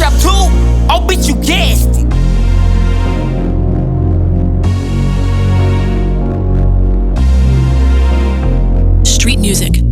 drop two. Oh, bitch, you guessed it. Street music.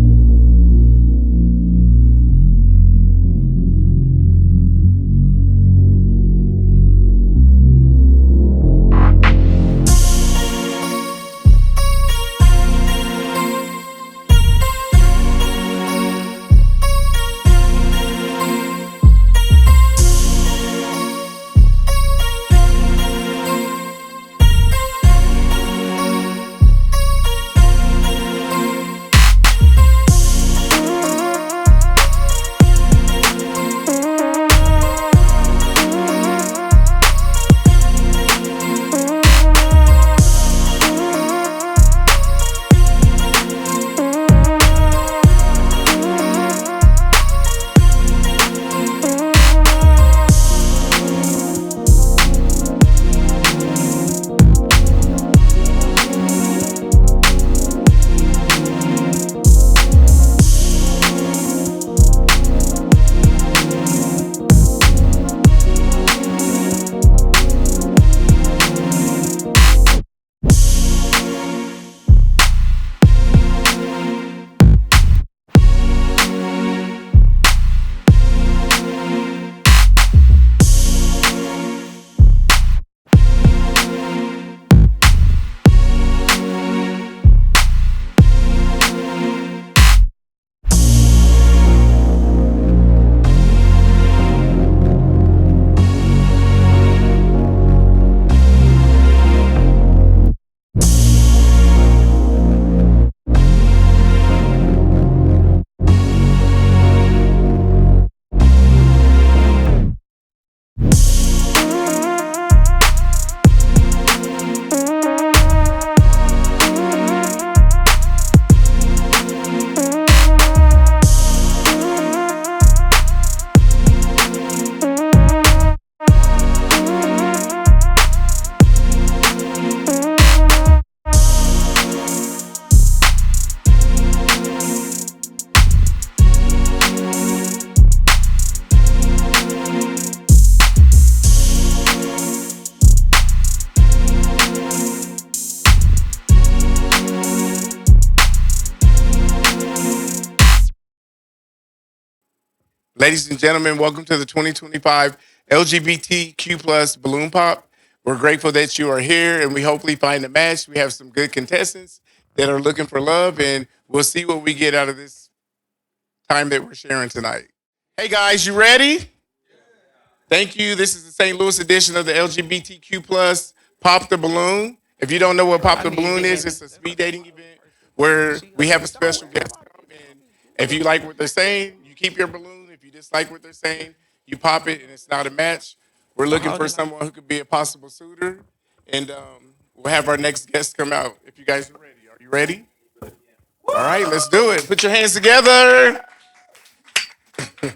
Ladies and gentlemen, welcome to the 2025 LGBTQ plus Balloon Pop. We're grateful that you are here and we hopefully find a match. We have some good contestants that are looking for love and we'll see what we get out of this time that we're sharing tonight. Hey guys, you ready? Thank you. This is the St. Louis edition of the LGBTQ plus Pop the Balloon. If you don't know what Pop the Balloon is, it's a speed dating event where we have a special guest come in. If you like what they're saying, you keep your balloon. If you dislike what they're saying, you pop it and it's not a match. We're looking for someone who could be a possible suitor. And we'll have our next guest come out if you guys are ready. Are you ready? All right, let's do it. Put your hands together. Can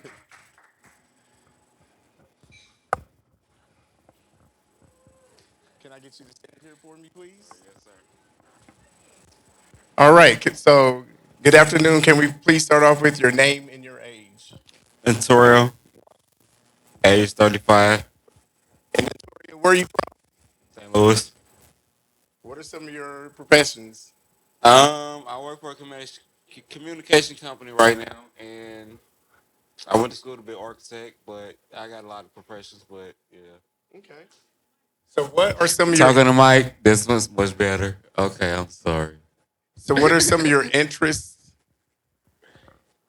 I get you to stand here for me, please? Yes, sir. All right, so good afternoon. Can we please start off with your name and your age? Antorial, age 35, And where are you from? St. Louis. What are some of your professions? I work for a communication company right now, and I went to school to be an architect, but I got a lot of professions, but yeah. Okay. So what are some of your Talking to Mike, this one's much better. Okay, I'm sorry. So what are some of your interests?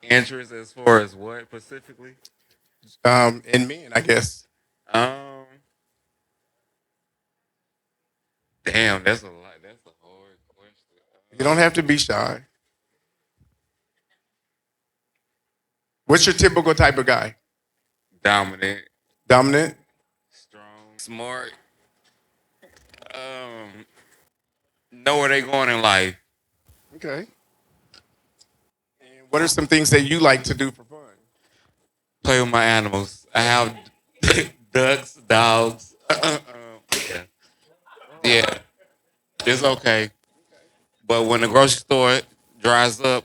Interests as far as what specifically? In men, I guess. Damn, that's a lot. That's a hard question. You don't have to be shy. What's your typical type of guy? Dominant, Dominant? strong, smart. Know where they going in life. Okay. And what are some things that you like to do for fun? Play with my animals. I have ducks, dogs. Yeah. Yeah. It's okay. But when the grocery store dries up,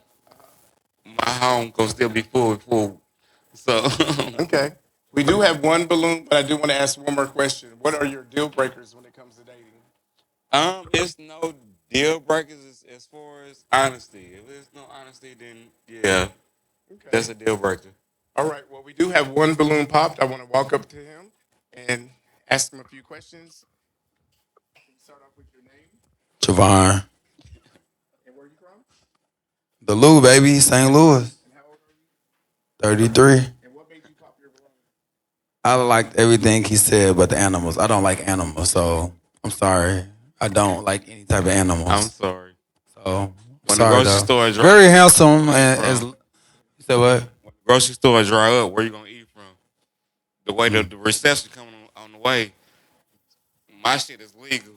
my home gonna still be full with food. So Okay. We do have one balloon, but I do want to ask one more question. What are your deal breakers when it comes to dating? It's no deal breakers as far as honesty. If there's no honesty, then yeah, Okay. that's a deal breaker. All right. Well, we do have one balloon popped. I want to walk up to him and ask him a few questions. Can you start off with your name JUAN. and where you from? The Lou, baby, St. Louis. And how old are you? 33. And what made you pop your balloon? I liked everything he said but the animals. I don't like animals, so I'm sorry. I don't like any type of animals. I'm sorry. So, When the sorry, grocery though. store dry, Very handsome. And as, from? you said what? When the grocery store dry up, where you gonna eat from? The way the reception coming on the way, my shit is legal.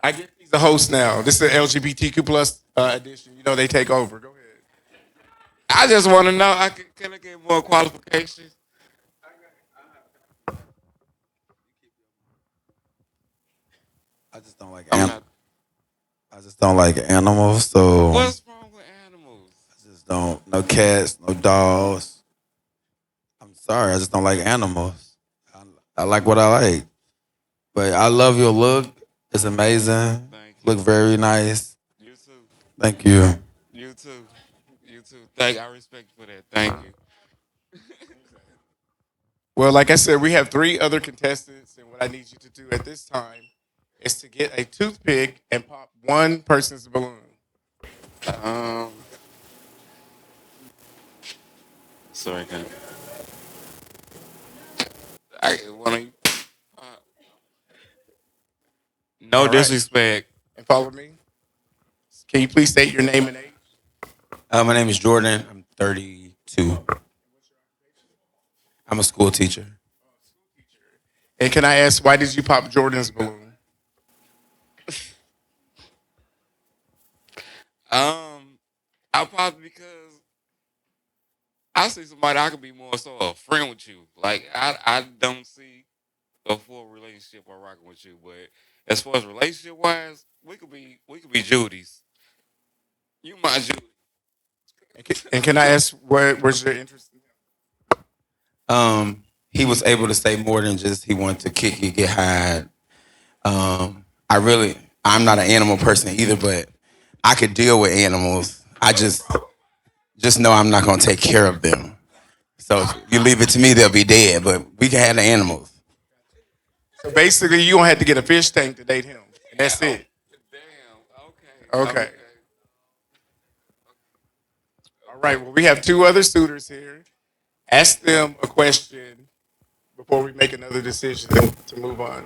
I guess he's the host now. This is the LGBTQ plus edition. You know they take over. Go ahead. I just want to know, can I get more qualifications? I just don't like I'm animals. not. I just don't like animals, so What's wrong with animals? I just don't. No cats, no dogs. I'm sorry, I just don't like animals. I like what I like. But I love your look. It's amazing. Thank you. Look very nice. You too. Thank you. You too. You too. I respect you for that. Thank you. Well, like I said, we have three other contestants, and what I need you to do at this time is to get a toothpick and pop one person's balloon. Um, sorry, can I get one of you? No All right. disrespect. And follow me. Can you please state your name and age? My name is Jordan. I'm 32. I'm a school teacher. And can I ask, why did you pop Jordan's balloon? I probably because I see somebody I could be more so a friend with you. Like I don't see a full relationship or rocking with you, but as far as relationship wise, we could be Judy's. You my Judy. And can I ask, what was your interest in He was able to say more than just he wanted to kick it, get high. I'm not an animal person either, but I could deal with animals. I just know I'm not gonna take care of them. So if you leave it to me, they'll be dead. But we can have the animals. So basically, you don't have to get a fish tank to date him. And that's it. Damn. Okay. All right. Well, we have two other suitors here. Ask them a question before we make another decision to move on.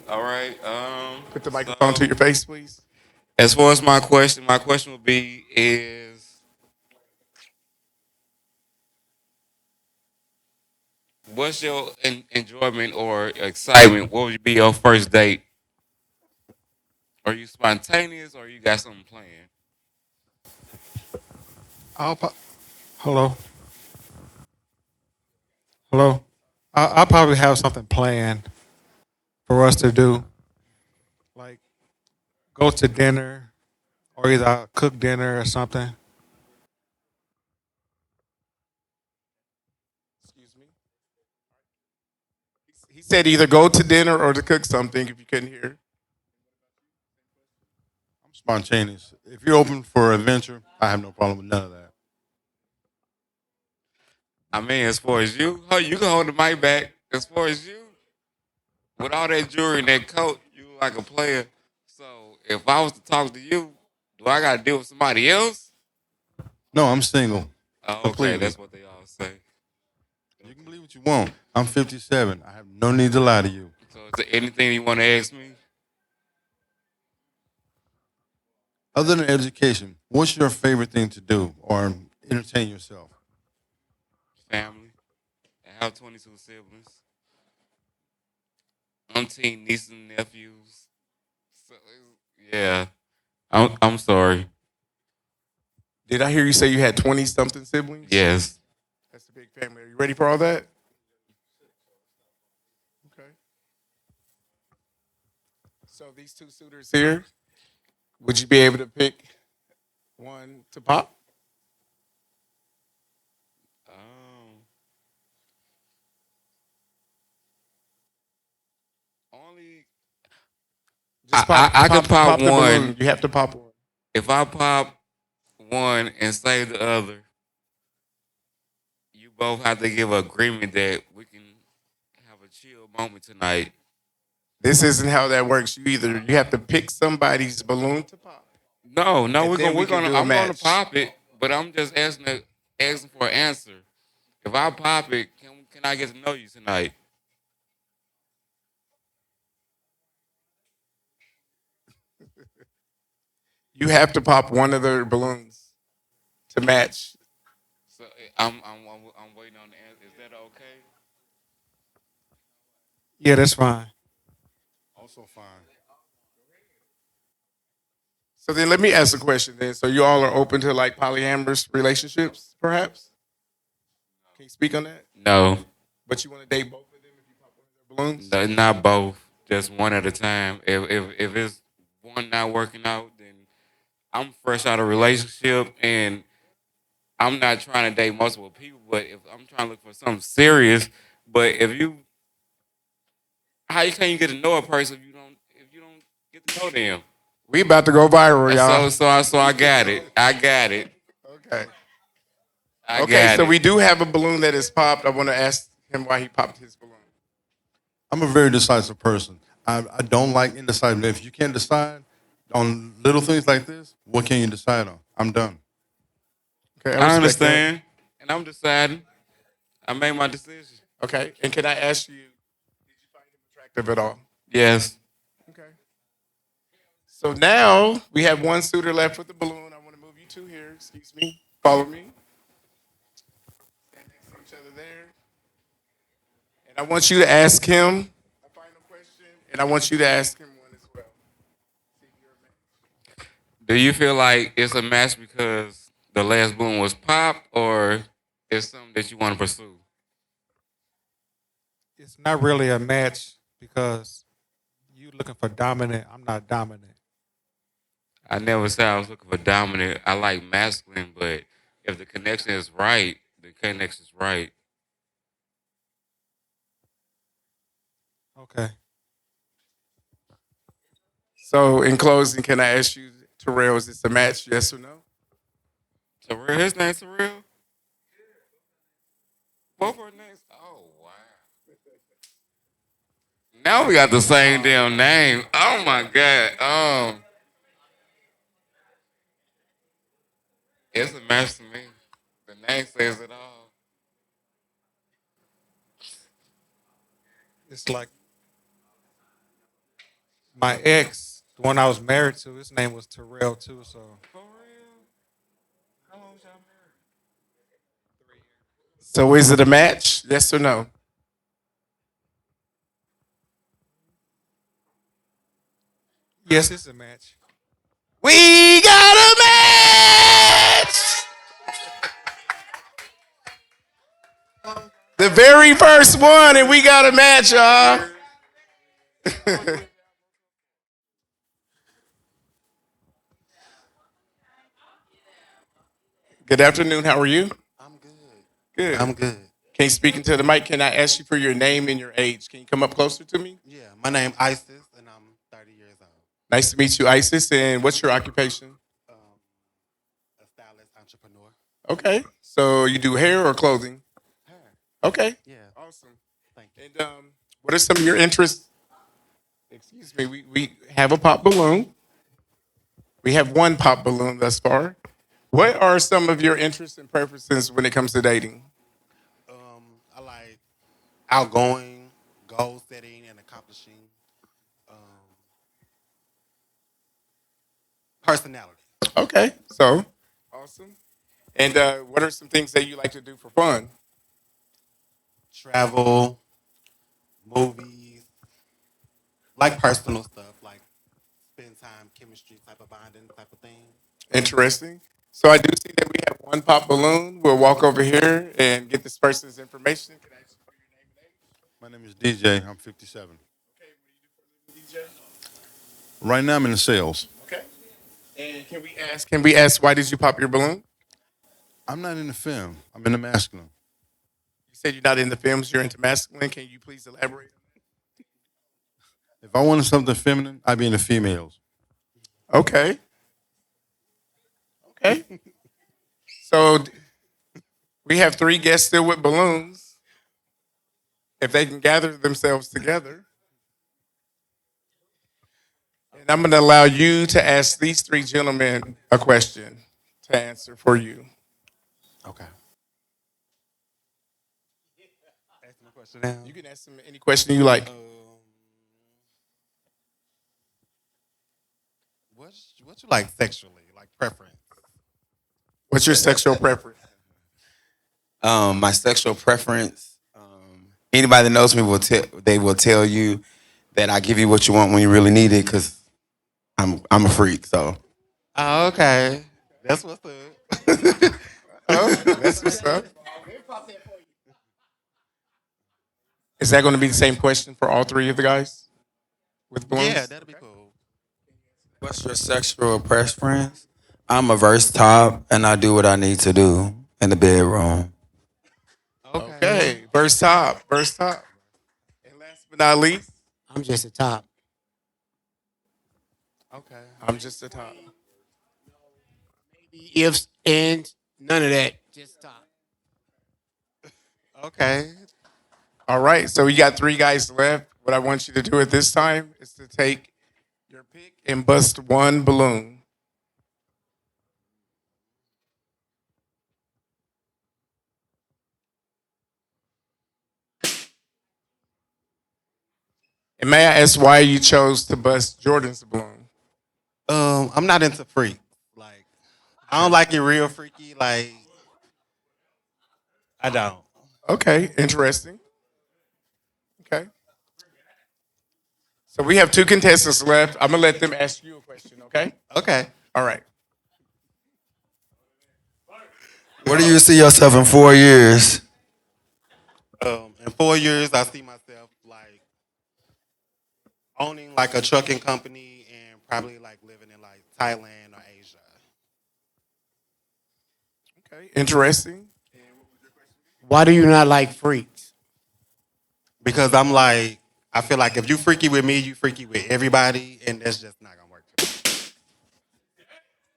All right. Put the microphone to your face, please. As far as my question would be is, what's your enjoyment or excitement? What would be your first date? Are you spontaneous or you got something planned? I'll po- Hello. Hello. I'll probably have something planned for us to do, like go to dinner or either I'll cook dinner or something. Excuse me. He said either go to dinner or to cook something if you couldn't hear. I'm spontaneous. If you're open for adventure, I have no problem with none of that. I mean, as far as you, you can hold the mic back. As far as you, with all that jewelry and that coat, you look like a player. So if I was to talk to you, do I got to deal with somebody else? No, I'm single. Oh, okay, Completely. that's what they all say. You can believe what you want. I'm 57. I have no need to lie to you. So is there anything you want to ask me? Other than education, what's your favorite thing to do or entertain yourself? Family. I have 22 siblings. Umpteen nieces and nephews. So, yeah. I'm sorry. Did I hear you say you had 20 something siblings? Yes. That's a big family. Are you ready for all that? Okay. So these two suitors here, would you be able to pick one to pop? Um, only Just I can pop the balloon. one. You have to pop one. If I pop one and save the other, you both have to give agreement that we can have a chill moment tonight. This isn't how that works. You have to pick somebody's balloon to pop, No, no, and then we we're can gonna do a I'm gonna match. pop it, but I'm just asking for an answer. If I pop it, can I get to know you tonight? You have to pop one of the balloons to match. So I'm waiting on the answer. Is that okay? Yeah, that's fine. Also fine. So then let me ask a question then. So you all are open to like polyamorous relationships, perhaps? Can you speak on that? No, But you want to date both of them if you pop one of their balloons? no, not both. Just one at a time. If it's one not working out, then I'm fresh out of a relationship and I'm not trying to date multiple people. But if I'm trying to look for something serious, but if you how you can you get to know a person if you don't get to know them? We about to go viral, y'all. So I got it. I got it. Okay. I Okay, got so it. we do have a balloon that is popped. I want to ask him why he popped his balloon. I'm a very decisive person. I don't like indecisive. If you can't decide on little things like this, what can you decide on? I'm done. Okay, I I respect that. understand, and I'm deciding. I made my decision. Okay, and can I ask you, did you find him attractive at all? Yes. Okay. So now we have one suitor left with the balloon. I want to move you two here. Excuse me. Follow me. Stand next to each other there. And I want you to ask him a final question, and I want you to ask him one as well. See if you're a match. Do you feel like it's a match because the last balloon was popped, or it's something that you want to pursue? It's not really a match because you looking for dominant. I'm not dominant. I never said I was looking for dominant. I like masculine, but if the connection is right, the connection is right. Okay. So, in closing, can I ask you, Terrell, is this a match? Yes or no? Surreal. His name's Surreal. Both our names. Oh wow. Now we got the same damn name. Oh my god. It's a match to me. The name says it all. It's like my ex, the one I was married to, his name was Terrell too. So For real? How long was y'all married? So, is it a match? Yes or no? yes, it's a match. We got a match! The very first one, and we got a match, y'all. Good afternoon. How are you? I'm good. Good. I'm good. Can you speak into the mic? Can I ask you for your name and your age? Can you come up closer to me? Yeah, my name Isis, and I'm 30 years old. Nice to meet you, Isis. And what's your occupation? Um, a stylist entrepreneur. Okay. So you do hair or clothing? Hair. Okay. Yeah. Awesome. Thank you. And what are some of your interests? Excuse me. We have a pop balloon. We have one pop balloon thus far. What are some of your interests and preferences when it comes to dating? I like outgoing, goal setting, and accomplishing. Um, personality. Okay. So awesome. And what are some things that you like to do for fun? Travel, movies, like personal stuff, like spend time, chemistry type of bonding type of thing. Interesting. So I do see that we have one pop balloon. We'll walk over here and get this person's information. Can I ask you for your name and age? My name is DJ. I'm 57. Okay, what do you do for a living, Right now, I'm in the sales. DJ? Okay. And can we ask why did you pop your balloon? I'm not in the film. I'm in the masculine. You said you're not into films, you're into masculine. Can you please elaborate? If I wanted something feminine, I'd be in the females. Okay. Okay. So we have 3 guests still with balloons. If they can gather themselves together. And I'm going to allow you to ask these 3 gentlemen a question to answer for you. Okay. Ask my question now. You can ask them any question you like. What you like sexually, like preference? What's your sexual preference? My sexual preference. Anybody that knows me will tell you that I give you what you want when you really need it, because I'm a freak. So. Oh, okay. That's what's up. Oh, that's what's up. Is that going to be the same question for all 3 of the guys with balloons? Yeah, that'll be cool. What's your sexual preference? I'm a verse top, and I do what I need to do in the bedroom. Okay. First top. First top. And last but not least, I'm just a top. Okay. I'm just a top. Maybe ifs, and none of that. Just top. Okay. All right. So we got 3 guys left. What I want you to do at this time is to take your pick and bust 1 balloon. And may I ask why you chose to bust Jordan's balloon? I'm not into freak. Like, I don't like it real freaky. Like, I don't. Okay, interesting. Okay. So we have 2 contestants left. I'm going to let them ask you a question, okay? Okay. All right. Where do you see yourself in 4 years? In 4 years, I see myself like owning like a trucking company and probably like living in like Thailand or Asia. Okay, interesting. Why do you not like freaks? Because I'm like, I feel like if you freaky with me, you freaky with everybody, and that's just not gonna work.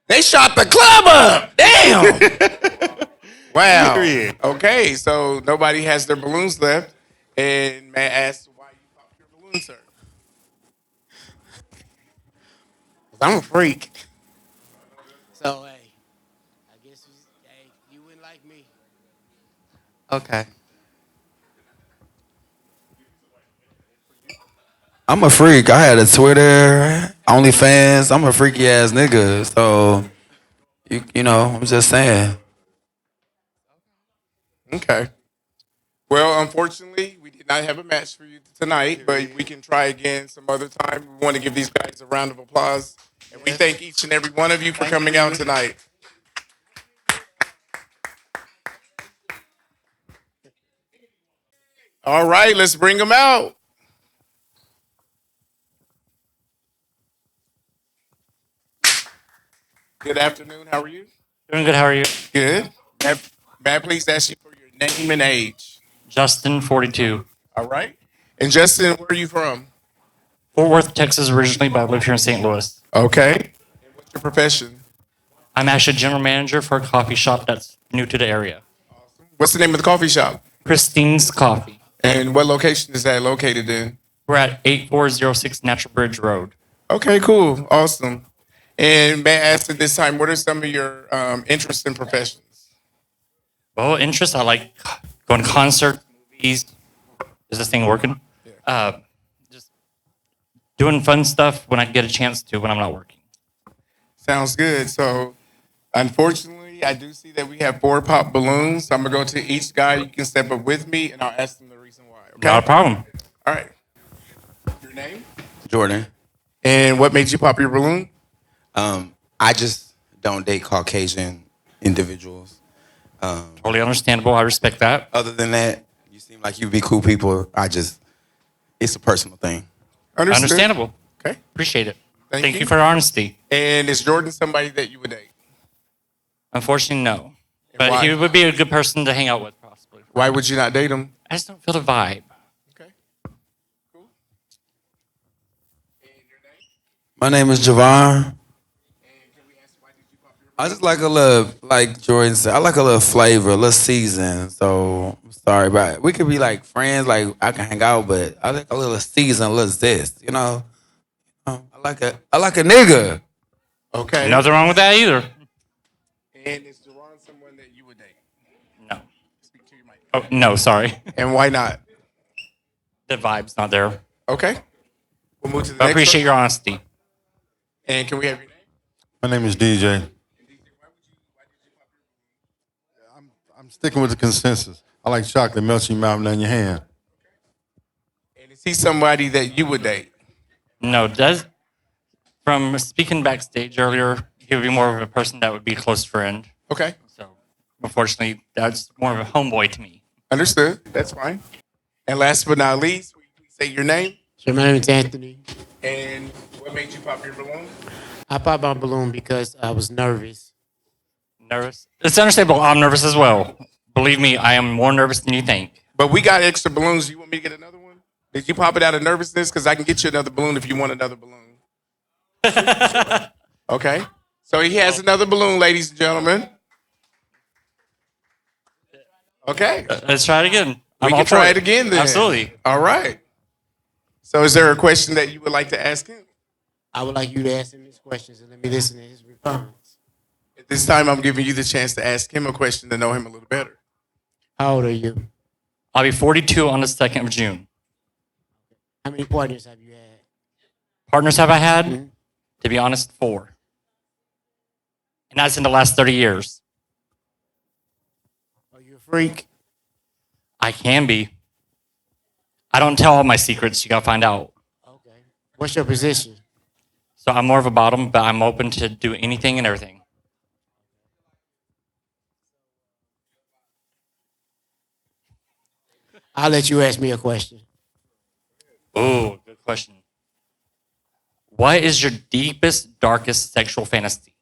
They shot the club up. Damn. Wow. Period. Okay, so nobody has their balloons left. And may I ask why you popped your balloon, sir? 'Cause I'm a freak. So, hey, I guess you wouldn't like me. Okay. I'm a freak. I had a Twitter, OnlyFans. I'm a freaky ass nigga. So, you know, I'm just saying. Okay. Well, unfortunately, we did not have a match for you tonight, but we can try again some other time. We want to give these guys a round of applause. And we thank each and every one of you for coming out tonight. All right, let's bring them out. Good afternoon. How are you? Doing good. How are you? Good. May I please ask you for your name and age? Justin, 42. All right. And Justin, where are you from? Fort Worth, Texas originally, but I live here in St. Louis. Okay. And what's your profession? I'm actually general manager for a coffee shop that's new to the area. What's the name of the coffee shop? Christine's Coffee. And what location is that located in? We're at 8406 Natural Bridge Road. Okay, cool. Awesome. And may I ask at this time, what are some of your interests and professions? Well, interest, I like going to concerts, movies. Is this thing working? Just doing fun stuff when I get a chance to when I'm not working. Sounds good. So, unfortunately, I do see that we have 4 pop balloons. So I'm going to go to each guy. You can step up with me, and I'll ask them the reason why. Okay? Not a problem. All right. Your name? Jordan. And what made you pop your balloon? I just don't date Caucasian individuals. Totally understandable. I respect that. Other than that, you seem like you'd be cool people. It's a personal thing. Understood. Understandable. Okay. Appreciate it. Thank Thank you. you for your honesty. And is Jordan somebody that you would date? Unfortunately, no. But why? he would be a good person to hang out with, possibly. Why would you not date him? I just don't feel the vibe. Okay. Cool. My name is JUAN. I just like a little, like Jordan said, I like a little flavor, a little season. So I'm sorry about it. We could be like friends, like I can hang out, but I like a little season, a little zest, you know? I like a nigga. Okay. Nothing wrong with that either. And is Jerron someone that you would date? No. Speak to your mic. Oh, no, sorry. And why not? The vibe's not there. Okay. We'll move to the But I next appreciate one. your honesty. And can we have your name? My name is DJ. I'm sticking with the consensus. I like chocolate melts in your mouth and in your hand. And is he somebody that you would date? No, from speaking backstage earlier, he would be more of a person that would be a close friend. Okay. So, unfortunately, that's more of a homeboy to me. Understood. That's fine. And last but not least, will you please say your name So my name is Anthony. and what made you pop your balloon? I popped my balloon because I was nervous. Nervous? It's understandable. I'm nervous as well. Believe me, I am more nervous than you think. But we got extra balloons. You want me to get another one? Did you pop it out of nervousness? Because I can get you another balloon if you want another balloon. Okay. So he has another balloon, ladies and gentlemen. Okay. Let's try it again. We can try it again then. Absolutely. All right. So is there a question that you would like to ask him? I would like you to ask him these questions and let me listen to his response. At this time, I'm giving you the chance to ask him a question to know him a little better. How old are you? I'll be 42 on the 2nd of June. How many partners have you had? Partners have I had? Mm-hmm. To be honest, 4. And that's in the last 30 years. Are you a freak? I can be. I don't tell all my secrets. You got to find out. Okay. What's your position? So I'm more of a bottom, but I'm open to do anything and everything. I'll let you ask me a question. Oh, good question. What is your deepest, darkest sexual fantasy?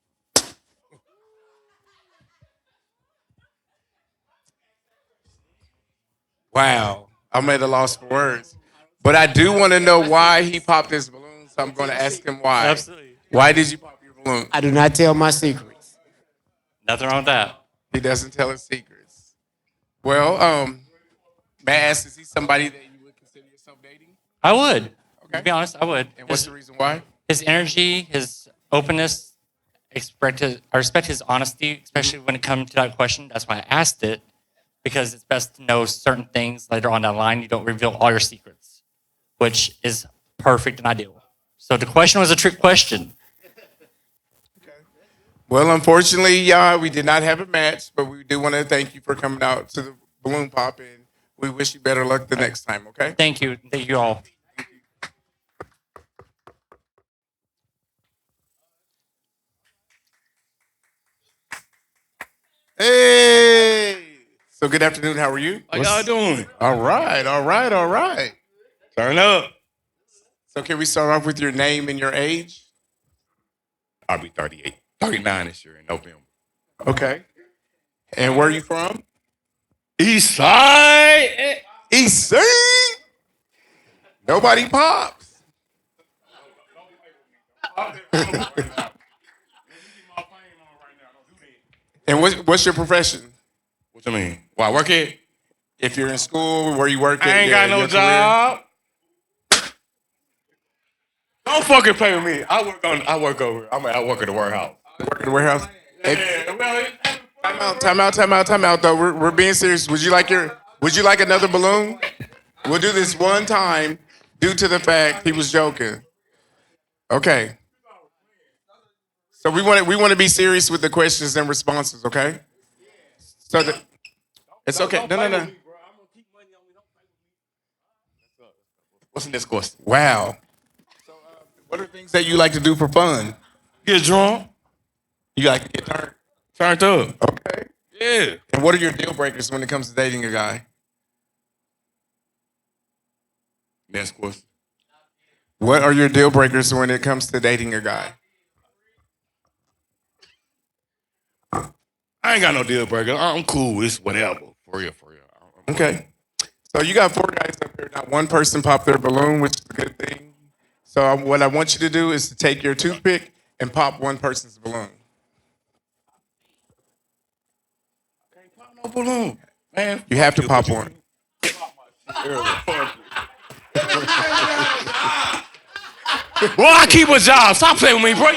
Wow. I'm at a loss for words. But I do want to know why he popped his balloon, so I'm going to ask him why. Absolutely. Why did you pop your balloon? I do not tell my secrets. Nothing wrong with that. He doesn't tell his secrets. Well, may I ask, is he somebody that you would consider yourself dating? I would. Okay. To be honest, I would. And what's the reason why? His energy, his openness, I respect his honesty, especially when it comes to that question. That's why I asked it, because it's best to know certain things later on down the line. You don't reveal all your secrets, which is perfect and ideal. So the question was a trick question. Well, unfortunately, we did not have a match, but we do want to thank you for coming out to the balloon pop, and we wish you better luck the next time, okay? Thank you. Thank you all. Hey! So good afternoon, how are you? How y'all doing? All right, all right, all right. Turn up. So can we start off with your name and your age? I'll be 38, 39 this year in November. Okay. And where are you from? East Side. East Side. Nobody pops. And what's your profession? What you mean? Why I work here? If you're in school, where you work at? I ain't got no your job. Don't fucking play with me. I work over here. I work at the warehouse. You work in the warehouse? Yeah, well, Time out though. We're being serious. Would you like another balloon? We'll do this one time due to the fact he was joking. Okay. So we want to be serious with the questions and responses, okay? So it's okay. No. what's the next question? Wow. So what are things that you like to do for fun? Get drunk. You like to get turned? Turned up. Okay. Yeah. And what are your deal breakers when it comes to dating a guy? Next question. What are your deal breakers when it comes to dating a guy? I ain't got no deal breaker. I'm cool. It's whatever. For real. Okay. So you got 4 guys up here. Not one person popped their balloon, which is a good thing. So what I want you to do is to take your toothpick and pop one person's balloon. No balloon. Man, You have to pop one. Well, I keep a job. Stop playing with me, bro.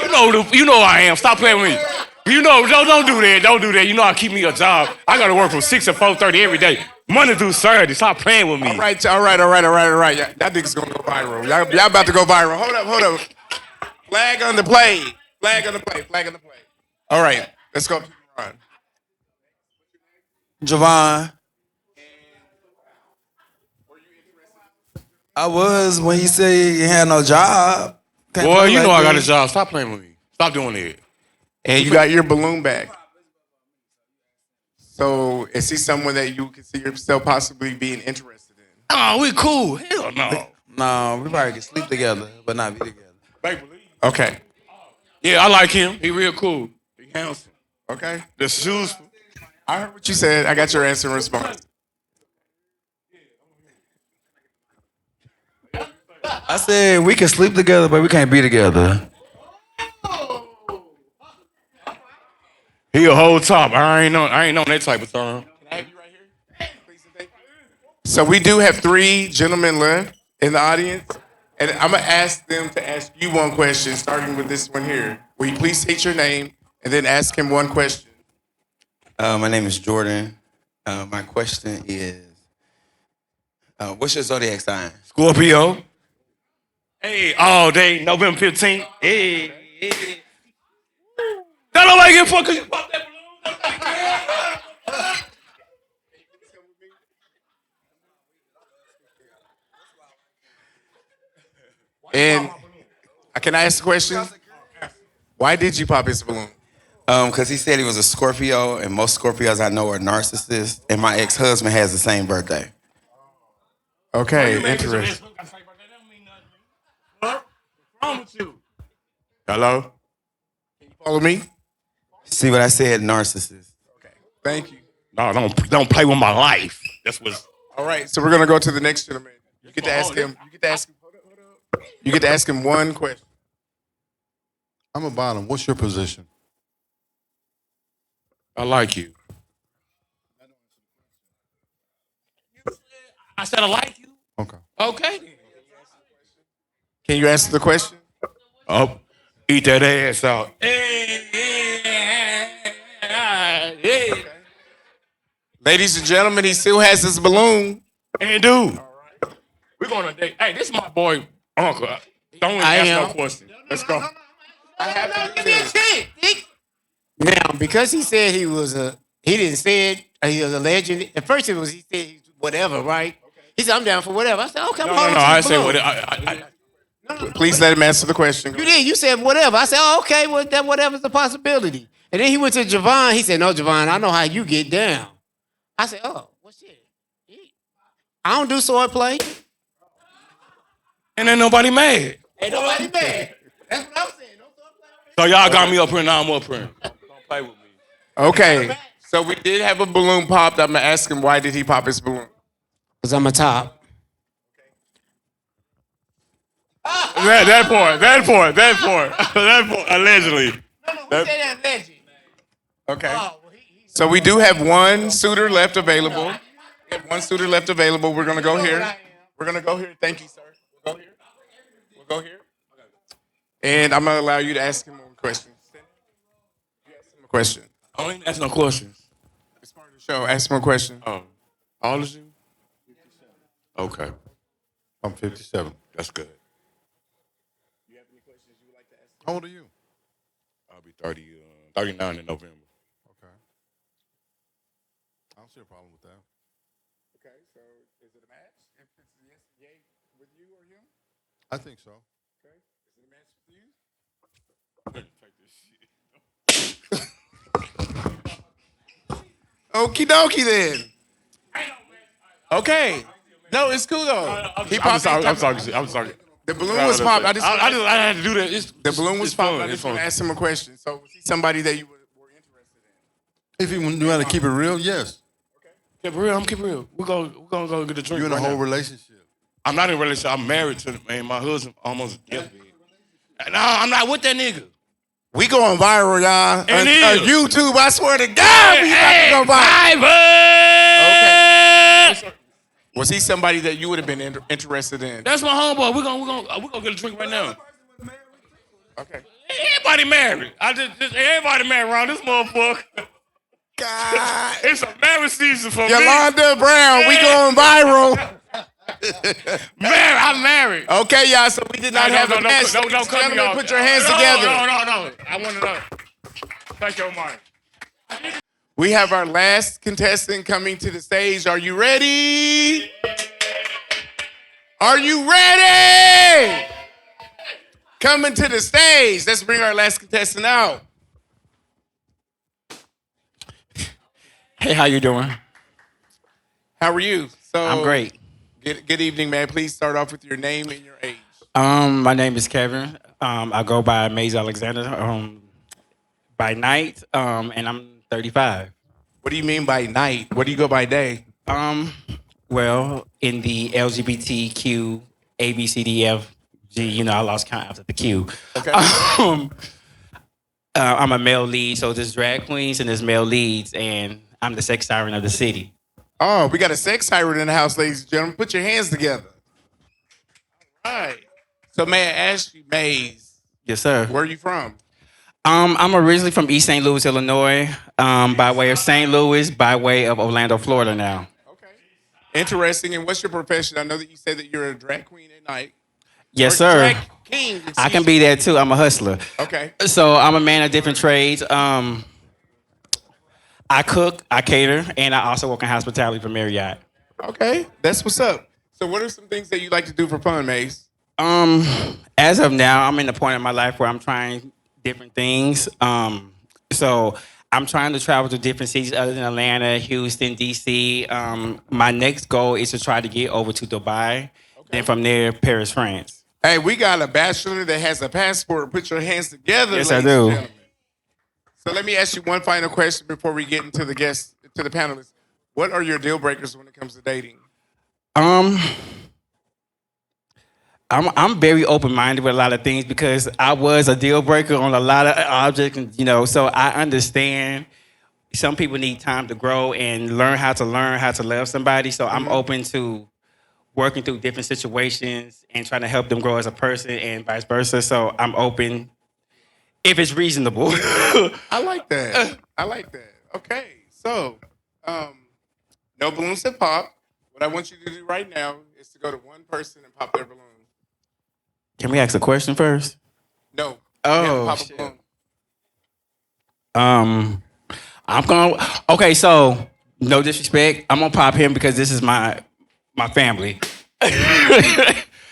You know I am. Stop playing with me. Don't do that. Don't do that. You know I keep me a job. I gotta work from 6 to 4:30 every day. Monday through Saturday. Stop playing with me. All right. Yeah, that nigga's gonna go viral. Y'all about to go viral. Hold up. Flag on the play. All right, let's go. Ron. JUAN. I was when he said he had no job. Can't Boy, play you like know I got a this. job. Stop playing with me. Stop doing it. And you got your balloon back. So is he someone that you can see yourself possibly being interested in? Oh, we cool. Hell no. No, we probably can sleep together, but not be together. Okay. Yeah, I like him. He real cool. He handsome. Okay. The shoes. I heard what you said. I got your answer and response. I said we can sleep together, but we can't be together. He a whole top. I ain't know that type of thing. So we do have 3 gentlemen left in the audience. And I'm going to ask them to ask you one question, starting with this one here. Will you please state your name and then ask him one question? My name is Jordan. My question is, what's your zodiac sign? Scorpio. Hey, all day, November 15th. Hey. Don't nobody give a fuck 'cause you pop that balloon. And can I ask a question? Why did you pop his balloon? Because he said he was a Scorpio, and most Scorpios I know are narcissists, and my ex-husband has the same birthday. Okay, interesting. What's wrong with you? Hello? Can you follow me? See what I said? Narcissist. Thank you. No, don't play with my life. That's what's. All right, so we're going to go to the next gentleman. You get to ask him. You get to ask him one question. I'm a bottom. What's your position? I like you. I said I like you. Okay. Okay. Can you answer the question? Oh, eat that ass out. Ladies and gentlemen, he still has his balloon. And dude, we're going on a date. Hey, this is my boy, Uncle. Don't even ask no question. Let's go. I have to do this. Now, because he said he didn't say it, he was a legend. At first, he said whatever, right? He said, I'm down for whatever. I said, okay, I'm No, holding I to the said balloon. what. Please let him answer the question. You did. You said whatever. I said, oh, okay, well, that whatever's a possibility. And then he went to JUAN. He said, no, JUAN, I know how you get down. I said, oh, well, shit. I don't do sword play. And ain't nobody mad. Ain't nobody mad. That's what I'm saying. No sword play. So y'all got me up here, now I'm up here. Don't play with me. Okay, so we did have a balloon popped. I'm going to ask him, why did he pop his balloon? Because I'm a top. That part, allegedly. Who said that legend? Okay. So we do have one suitor left available. We have one suitor left available. We're going to go here. We're going to go here. Thank you, sir. We'll go here. We'll go here. And I'm going to allow you to ask him one question. You ask him a question. I don't even ask no questions. It's part of the show. Ask him a question. Oh, all of you? Okay, I'm 57. that's good. How old are you? I'll be 39 in November. Okay. I don't see a problem with that. Okay, so is it a match? If it's yes, yay with you or him? I think so. Okay. Is it a match with you? Okie dokie then. Okay. No, it's cool though. I'm sorry. The balloon was popped. I had to do that. The balloon was popped. I just fun. want to ask him a question. So was he somebody that you were interested in? If you knew how to keep it real, yes. Keep it real. I'm keep it real. We're gonna go get a drink. You're in a right whole now. relationship. I'm not in a relationship. I'm married to the man. My husband almost deathbed. No, I'm not with that nigga. We going viral, y'all. It On is. YouTube, I swear to God, we about to go viral. Okay. Was he somebody that you would have been interested in? That's my homeboy. We're gonna get a drink right now. Okay. Everybody married. Everybody married around this motherfucker. God. It's a marriage season for me. Yolanda Brown, we going viral. I'm married. Okay, y'all, so we did not have a match. Don't cut me off. Put your hands No. together. I want to know. Thank you, Omar. We have our last contestant coming to the stage. Are you ready? Are you ready? Coming to the stage. Let's bring our last contestant out. Hey, how you doing? How are you? So I'm great. Good evening, man. Please start off with your name and your age. My name is Kevin. I go by Maze Alexander by night, and I'm 35. What do you mean by night? What do you go by day? Well, in the LGBTQ A B C D F G, I lost count after the Q. Okay. I'm a male lead, so there's drag queens and there's male leads, and I'm the sex siren of the city. Oh, we got a sex siren in the house, ladies and gentlemen. Put your hands together. All right. So may I ask you, Maze? Yes, sir. Where are you from? I'm originally from East St. Louis, Illinois, by way of St. Louis, by way of Orlando, Florida now. Okay. Interesting. And what's your profession? I know that you said that you're a drag queen at night. Yes, Or sir. Drag king. I can be there too. I'm a hustler. Okay. So I'm a man of different trades. I cook, I cater, and I also work in hospitality for Marriott. Okay. That's what's up. So what are some things that you like to do for fun, Maze? As of now, I'm in the point in my life where I'm trying different things. So I'm trying to travel to different cities other than Atlanta, Houston, DC. My next goal is to try to get over to Dubai. Then from there, Paris, France. Hey, we got a bachelor that has a passport. Put your hands together, Yes, I ladies and do. gentlemen. So let me ask you one final question before we get into the guests, to the panelists. What are your deal breakers when it comes to dating? I'm very open-minded with a lot of things because I was a deal breaker on a lot of objects, and, so I understand some people need time to grow and learn how to love somebody. So I'm open to working through different situations and trying to help them grow as a person and vice versa. So I'm open if it's reasonable. I like that. I like that. Okay, so no balloons have popped. What I want you to do right now is to go to one person and pop their balloon. Can we ask a question first? No. Oh, you have to pop shit. a balloon. I'm gonna. Okay, so no disrespect. I'm gonna pop him because this is my family.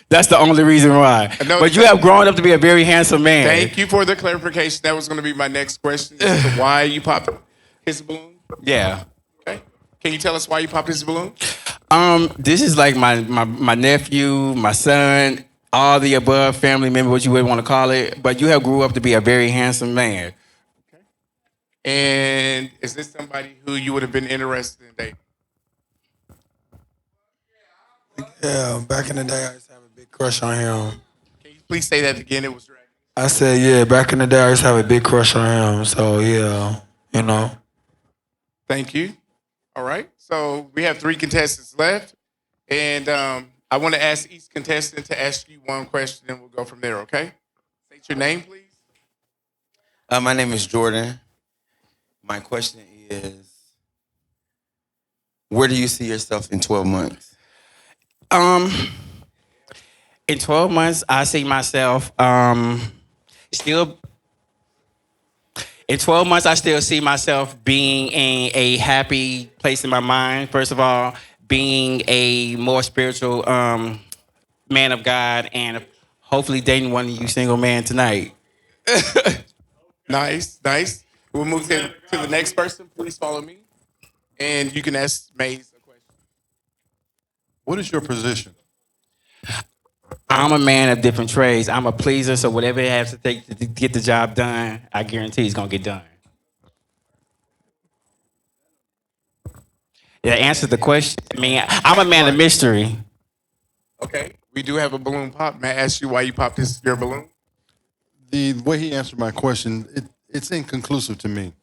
That's the only reason why. No, but you have grown up to be a very handsome man. Thank you for the clarification. That was going to be my next question as to why you popped his balloon. Yeah. Okay. Can you tell us why you popped his balloon? This is like my nephew, my son, all the above family member, what you would want to call it. But you have grew up to be a very handsome man. Okay. And is this somebody who you would have been interested in dating? Yeah, back in the day, I used to have a big crush on him. Can you please say that again? It was dragging. I said, yeah, back in the day, I used to have a big crush on him. So, yeah, Thank you. All right. So we have 3 contestants left. And I want to ask each contestant to ask you one question, and we'll go from there, okay? State your name, please. My name is Jordan. My question is, where do you see yourself in 12 months? In 12 months, I see myself still. In 12 months, I still see myself being in a happy place in my mind. First of all, being a more spiritual man of God, and hopefully dating one of you single men tonight. Nice. We'll move to the next person. Please follow me. And you can ask Maze a question. What is your position? I'm a man of different trades. I'm a pleaser, so whatever it has to take to get the job done, I guarantee it's gonna get done. Yeah, answer the question. I mean, I'm a man of mystery. Okay. We do have a balloon pop. May I ask you why you popped your balloon? The way he answered my question, it's inconclusive to me.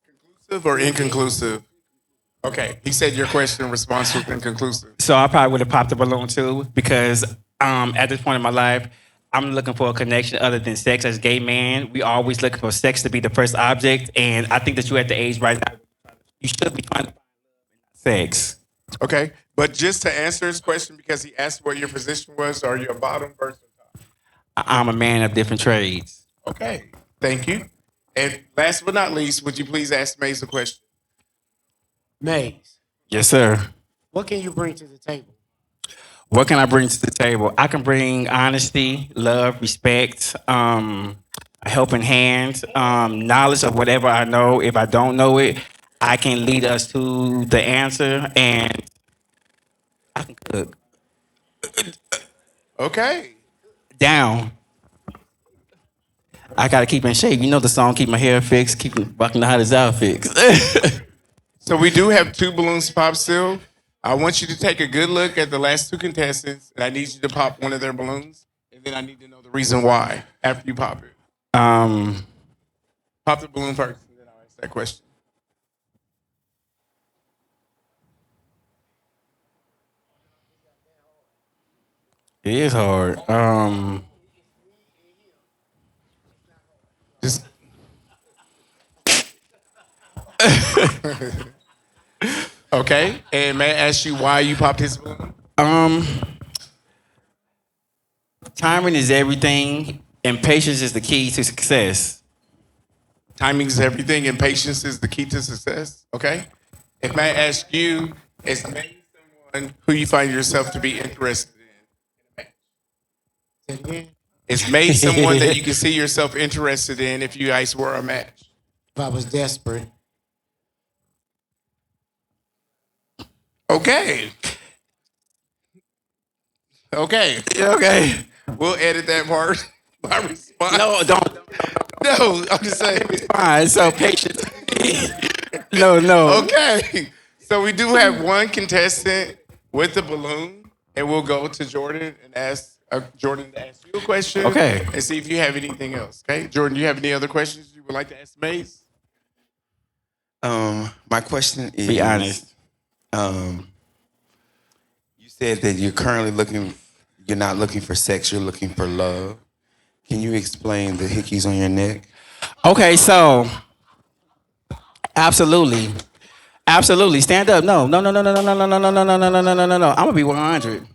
Conclusive or inconclusive? Okay. He said your question response was inconclusive. So I probably would have popped the balloon too because at this point in my life, I'm looking for a connection other than sex. As a gay man, we always looking for sex to be the first object, and I think that you're at the age right now you should be trying to find sex. Okay. But just to answer his question, because he asked what your position was, are you a bottom versus top? I'm a man of different trades. Okay. Thank you. And last but not least, would you please ask Maze a question? Maze, Yes, sir. what can you bring to the table? What can I bring to the table? I can bring honesty, love, respect, a helping hand, knowledge of whatever I know. If I don't know it, I can lead us to the answer, and I can cook. Okay. Down. I gotta keep in shape. You know the song, keep my hair fixed, keep rocking the hottest outfits. So we do have 2 balloons to pop still. I want you to take a good look at the last 2 contestants, and I need you to pop one of their balloons, and then I need to know the reason why after you pop it. Pop the balloon first, and then I'll ask that question. It is hard. Just okay. And may I ask you why you popped his balloon? Timing is everything, and patience is the key to success. Timing is everything, and patience is the key to success. Okay. And may I ask you, is maybe someone who you find yourself to be interested in? Say it again. Is May someone that you can see yourself interested in if you guys were a match? If I was desperate. Okay. Okay. Okay. We'll edit that part. My response. No, don't. No, I'm just saying. Fine. So patience. No. Okay. So we do have one contestant with the balloon, and we'll go to Jordan and ask Jordan to ask you a question. Okay. And see if you have anything else. Okay. Jordan, do you have any other questions you would like to ask Maze? My question is, Be honest. You said that you're not looking for sex, you're looking for love. Can you explain the hickeys on your neck? Okay, so absolutely. Stand up. No. I'm gonna be 100.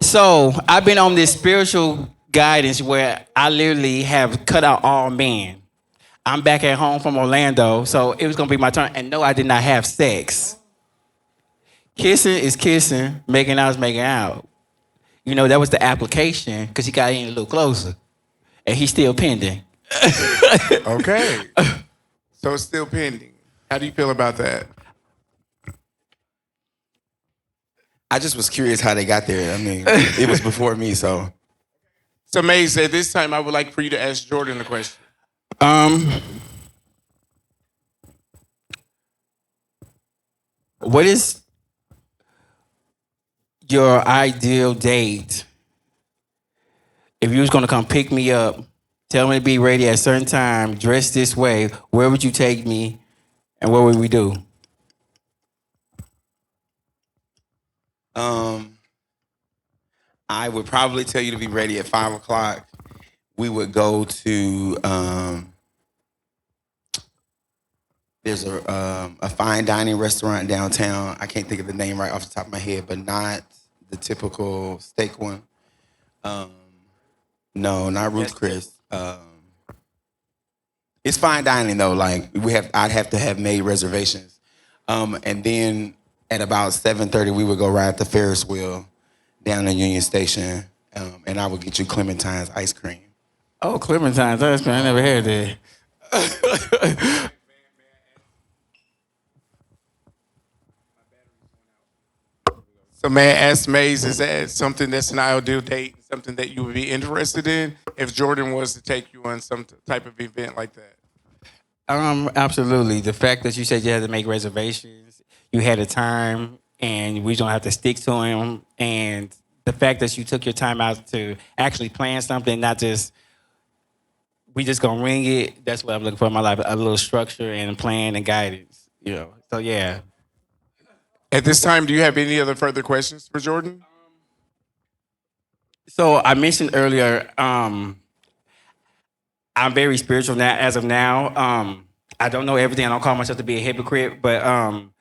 So I've been on this spiritual guidance where I literally have cut out all men. I'm back at home from Orlando, so it was gonna be my turn. And no, I did not have sex. Kissing is kissing, making out is making out. You know, that was the application because he got in a little closer. And he's still pending. Okay. So it's still pending. How do you feel about that? I just was curious how they got there. I mean, it was before me, so. So Maze, at this time, I would like for you to ask Jordan a question. What is your ideal date? If you was gonna come pick me up, tell me to be ready at a certain time, dress this way, where would you take me, and what would we do? I would probably tell you to be ready at 5 o'clock. We would go to there's a fine dining restaurant downtown. I can't think of the name right off the top of my head, but not the typical steak one. No, not Ruth Chris. It's fine dining though. Like I'd have to have made reservations, and then at about 7:30 we would go ride the Ferris wheel down in Union Station, and I would get you Clementine's ice cream. Oh, Clementine's ice cream. I never had that. So may I ask Maze, is that something that's an ideal date, something that you would be interested in if Jordan was to take you on some type of event like that? Absolutely. The fact that you said you had to make reservations, you had a time, and we don't have to stick to them. And the fact that you took your time out to actually plan something, not just we just gonna ring it. That's what I'm looking for in my life: a little structure and plan and guidance. So yeah. At this time, do you have any other further questions for Jordan? So I mentioned earlier, I'm very spiritual now. As of now, I don't know everything. I don't call myself to be a hypocrite, but I'm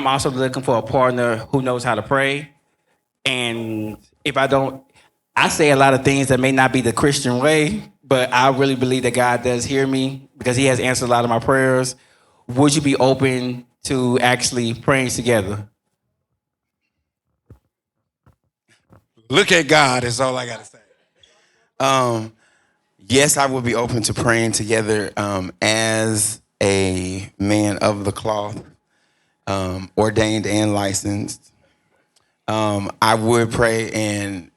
also looking for a partner who knows how to pray. And if I don't, I say a lot of things that may not be the Christian way, but I really believe that God does hear me because He has answered a lot of my prayers. Would you be open to actually praying together? Look at God is all I gotta say. Yes, I would be open to praying together as a man of the cloth, ordained and licensed. I would pray, and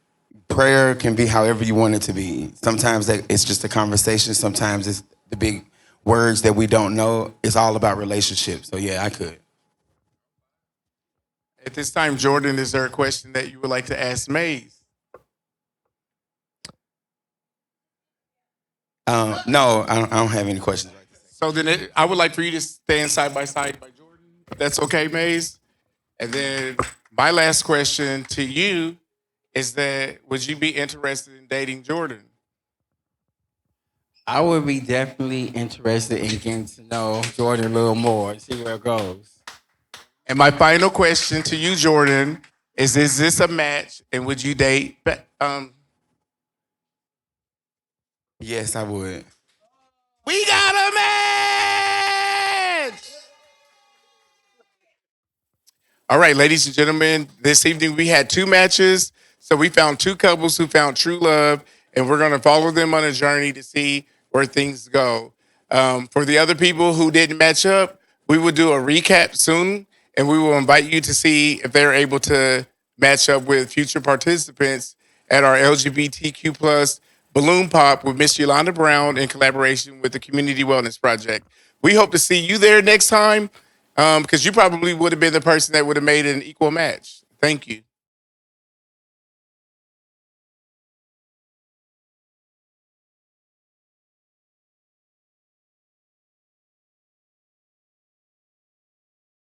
prayer can be however you want it to be. Sometimes it's just a conversation. Sometimes it's the big words that we don't know. It's all about relationships. So yeah, I could. At this time, Jordan, is there a question that you would like to ask Maze? No, I don't have any questions. So then I would like for you to stand side by side by Jordan. That's okay, Maze? And then my last question to you is that would you be interested in dating Jordan? I would be definitely interested in getting to know Jordan a little more and see where it goes. And my final question to you, Jordan, is this a match and would you date? Yes, I would. We got a match! All right, ladies and gentlemen, this evening we had 2 matches. So we found 2 couples who found true love, and we're going to follow them on a journey to see where things go. For the other people who didn't match up, we will do a recap soon, and we will invite you to see if they're able to match up with future participants at our LGBTQ plus balloon pop with Miss Yolanda Brown in collaboration with the Community Wellness Project. We hope to see you there next time because you probably would have been the person that would have made an equal match. Thank you.